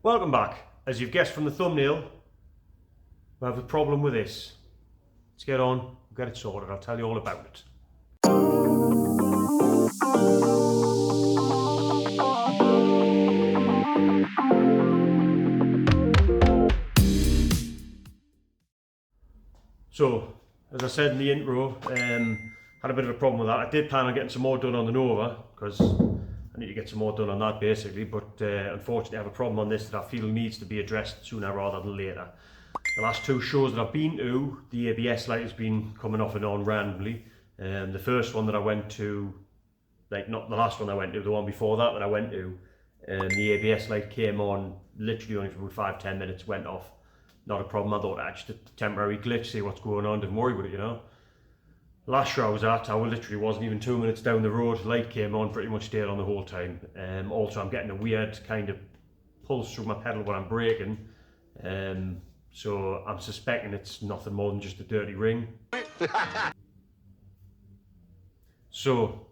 Welcome back. As you've guessed from the thumbnail, we have a problem with this. Let's get on, we'll get it sorted, I'll tell you all about it. So, as I said in the intro, had a bit of a problem with that. I did plan on getting some more done on the Nova, because I need to get some more done on that basically, but unfortunately I have a problem on this that I feel needs to be addressed sooner rather than later. The last two shows that I've been to, the ABS light has been coming off and on randomly. The first one that I went to, like not the last one I went to, the one before that I went to, the ABS light came on literally only for about 5-10 minutes, went off. Not a problem, I thought just a temporary glitch, see what's going on, didn't worry about it, you know. Last show I was at, I literally wasn't even 2 minutes down the road, the light came on, pretty much stayed on the whole time. Also I'm getting a weird kind of pulse through my pedal when I'm braking. So I'm suspecting it's nothing more than just a dirty ring. So,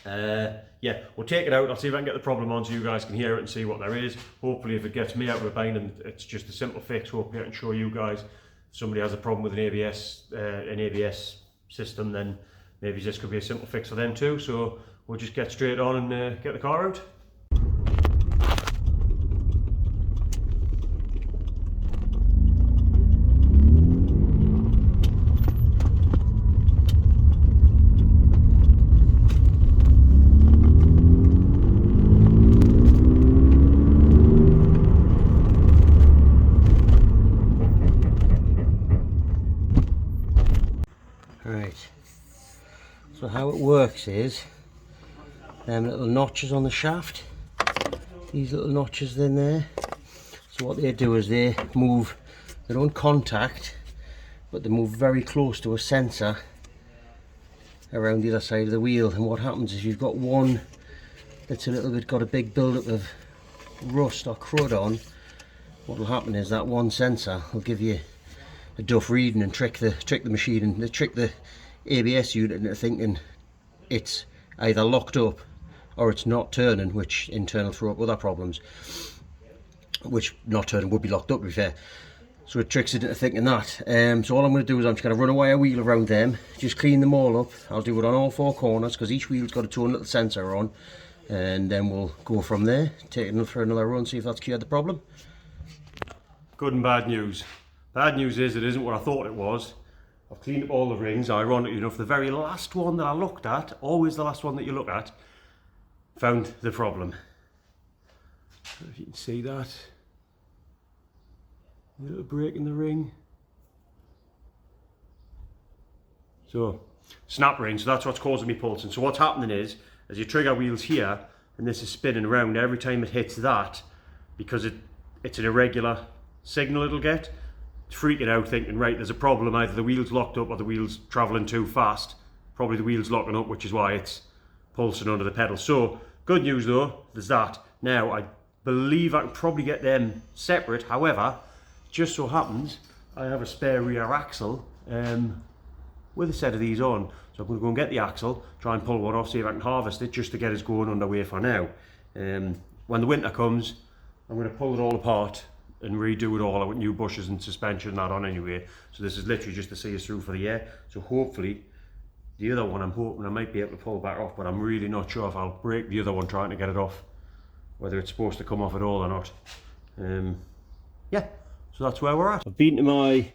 yeah, we'll take it out. I'll see if I can get the problem on so you guys can hear it and see what there is. Hopefully if it gets me out of a bind and it's just a simple fix, hopefully I can show you guys. If somebody has a problem with an ABS system, then maybe this could be a simple fix for them too. So we'll just get straight on and get the car out. Right, so how it works is, them little notches on the shaft, these little notches in there, so what they do is they move, they don't contact, but they move very close to a sensor around the other side of the wheel. And what happens is you've got one that's a little bit got a big build-up of rust or crud on, what will happen is that one sensor will give you a duff reading and trick the machine and trick the ABS unit into thinking it's either locked up or it's not turning, which in turn will throw up other problems, which not turning would be locked up to be fair. So it tricks it into thinking that. So all I'm going to do is I'm just going to run a wire wheel around them, just clean them all up. I'll do it on all four corners because each wheel's got its own little sensor on, and then we'll go from there, take it for another run, see if that's cured the problem. Good and bad news. Bad news is it isn't what I thought it was. I've cleaned up all the rings. Ironically enough, the very last one that I looked at, always the last one that you look at, found the problem. I don't know if you can see that. A little break in the ring. So, snap ring, so that's what's causing me pulsing. So what's happening is, as your trigger wheel's here, and this is spinning around, every time it hits that, because it's an irregular signal it'll get, freaking out thinking, right, there's a problem, either the wheel's locked up or the wheel's travelling too fast. Probably the wheel's locking up, which is why it's pulsing under the pedal. So, good news though, there's that. Now, I believe I can probably get them separate. However, just so happens, I have a spare rear axle with a set of these on. So I'm going to go and get the axle, try and pull one off, see if I can harvest it, just to get us going underway for now. When the winter comes, I'm going to pull it all apart and redo it all with new bushes and suspension and that on anyway. So this is literally just to see us through for the year. So hopefully, the other one I'm hoping I might be able to pull back off, but I'm really not sure if I'll break the other one trying to get it off, whether it's supposed to come off at all or not. Yeah, so that's where we're at. I've been to my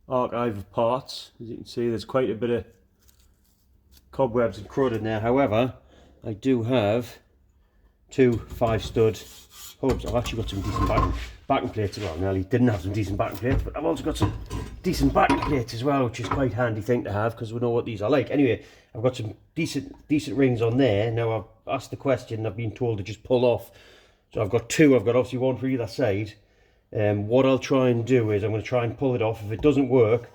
archive of parts. As you can see, there's quite a bit of cobwebs and crud in there. However, I do have two 5-stud hubs. I've actually got some decent backing plates as well. Nearly didn't have some decent backing plates, but I've also got some decent backing plates as well, which is quite a handy thing to have because we know what these are like. Anyway, I've got some decent rings on there. Now I've asked the question, I've been told to just pull off. So I've got two, I've got obviously one for either side. What I'll try and do is I'm going to try and pull it off. If it doesn't work,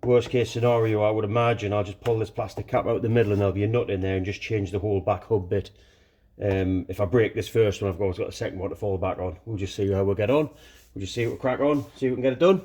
worst case scenario, I would imagine I'll just pull this plastic cap out the middle and there'll be a nut in there and just change the whole back hub bit. If I break this first one, I've always got a second one to fall back on. We'll just see how we'll get on. We'll just see what we'll crack on, see if we can get it done.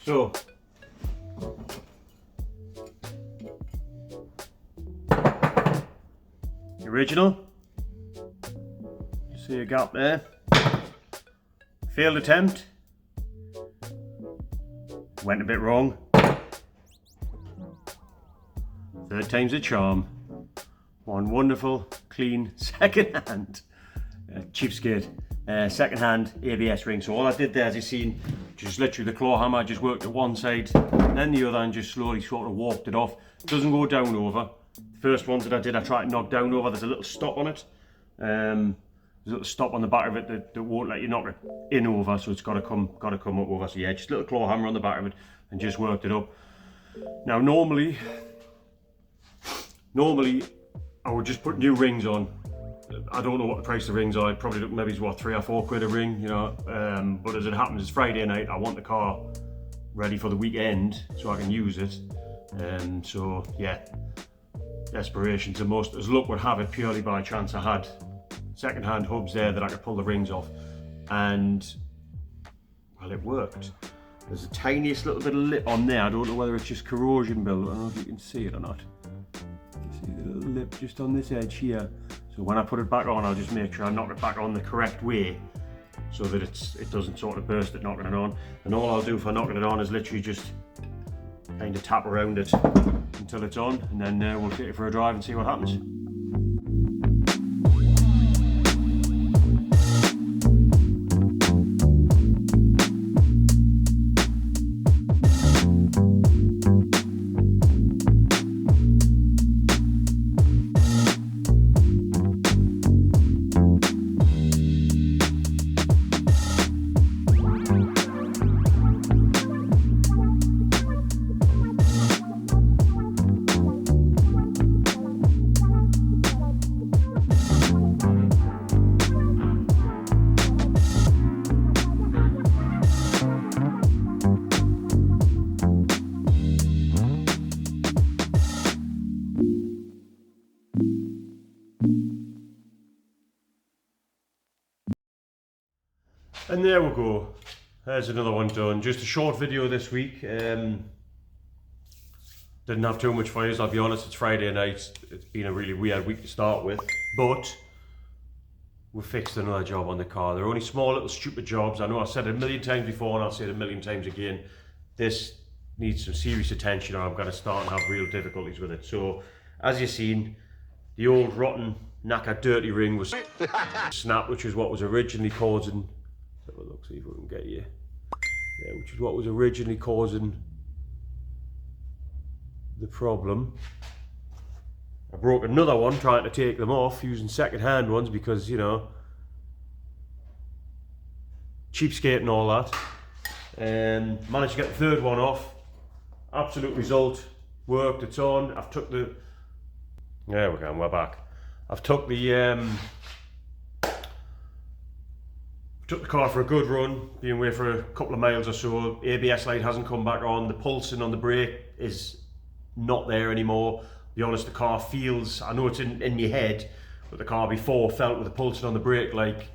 So, the original, you see a gap there, failed attempt, went a bit wrong, third time's a charm, one wonderful, clean, second-hand, cheapskate, second-hand ABS ring. So all I did there, as you've seen, just literally the claw hammer, I just worked at one side, then the other, and just slowly sort of walked it off. It doesn't go down over. The first ones that I did, I tried to knock down over. There's a little stop on it. There's a little stop on the back of it that won't let you knock it in over, so it's got to come up over. So yeah, just a little claw hammer on the back of it, and just worked it up. Now normally I would just put new rings on. I don't know what the price of the rings are. Probably maybe it's what, £3 or £4 a ring, you know. But as it happens, it's Friday night. I want the car ready for the weekend so I can use it. So yeah, desperation's a must. As luck would have it, purely by chance, I had second-hand hubs there that I could pull the rings off, and well, it worked. There's a tiniest little bit of lip on there. I don't know whether it's just corrosion build. I don't know if you can see it or not. You see the little lip just on this edge here. So when I put it back on, I'll just make sure I knock it back on the correct way so that it doesn't sort of burst it knocking it on. And all I'll do for knocking it on is literally just kind of tap around it until it's on, and then we'll take it for a drive and see what happens. And there we go. There's another one done. Just a short video this week. Didn't have too much for you, I'll be honest. It's Friday night. It's been a really weird week to start with. But we fixed another job on the car. They're only small little stupid jobs. I know I've said it a million times before, and I'll say it a million times again. This needs some serious attention, or I'm going to start and have real difficulties with it. So, as you've seen, the old rotten knackered dirty ring was snapped, which is what was originally causing, have a look, see if we can get you, yeah, which is what was originally causing the problem. I broke another one trying to take them off using second-hand ones because, you know, cheapskate and all that. And managed to get the third one off. Absolute result. Worked, it's on. I've took the... There we go, we're back. I've took the car for a good run, being away for a couple of miles or so. ABS light hasn't come back on. The pulsing on the brake is not there anymore. To be honest, the car feels, I know it's in your head, but the car before felt with the pulsing on the brake like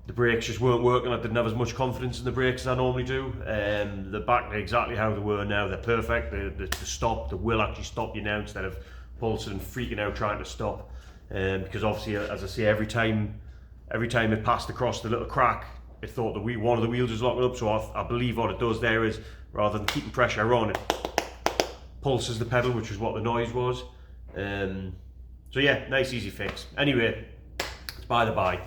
the brakes just weren't working. I didn't have as much confidence in the brakes as I normally do. They're back to exactly how they were now. They're perfect. They stop. They will actually stop you now instead of pulsing and freaking out trying to stop. Because obviously, as I say, every time it passed across the little crack, it thought one of the wheels was locking up. So I believe what it does there is, rather than keeping pressure on, it pulses the pedal, which is what the noise was. So yeah, nice easy fix. Anyway, it's by the by.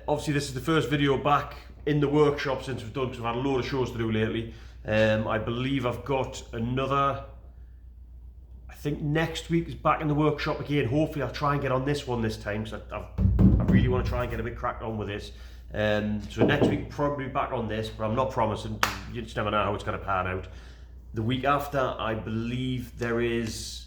Obviously this is the first video back in the workshop since we've done, because we've had a load of shows to do lately. I believe I've got another, I think next week is back in the workshop again. Hopefully I'll try and get on this one this time, because I really want to try and get a bit cracked on with this. So next week probably back on this, but I'm not promising. You just never know how it's going to pan out. The week after, I believe there is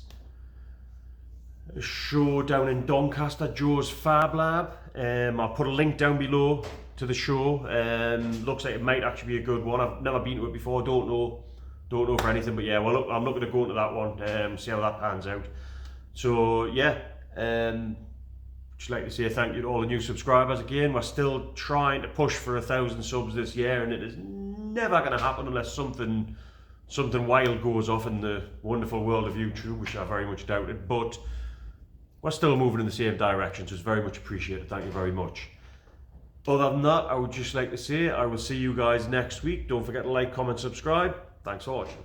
a show down in Doncaster, Joe's Fab Lab. I'll put a link down below to the show. Looks like it might actually be a good one. I've never been to it before, don't know for anything, but yeah, well, look, I'm looking to go into that one, see how that pans out. So yeah, just like to say thank you to all the new subscribers again. We're still trying to push for 1,000 subs this year, and it is never going to happen unless something wild goes off in the wonderful world of YouTube, which I very much doubted, but we're still moving in the same direction, so it's very much appreciated. Thank you very much. Other than that, I would just like to say I will see you guys next week. Don't forget to like, comment, subscribe. Thanks for watching.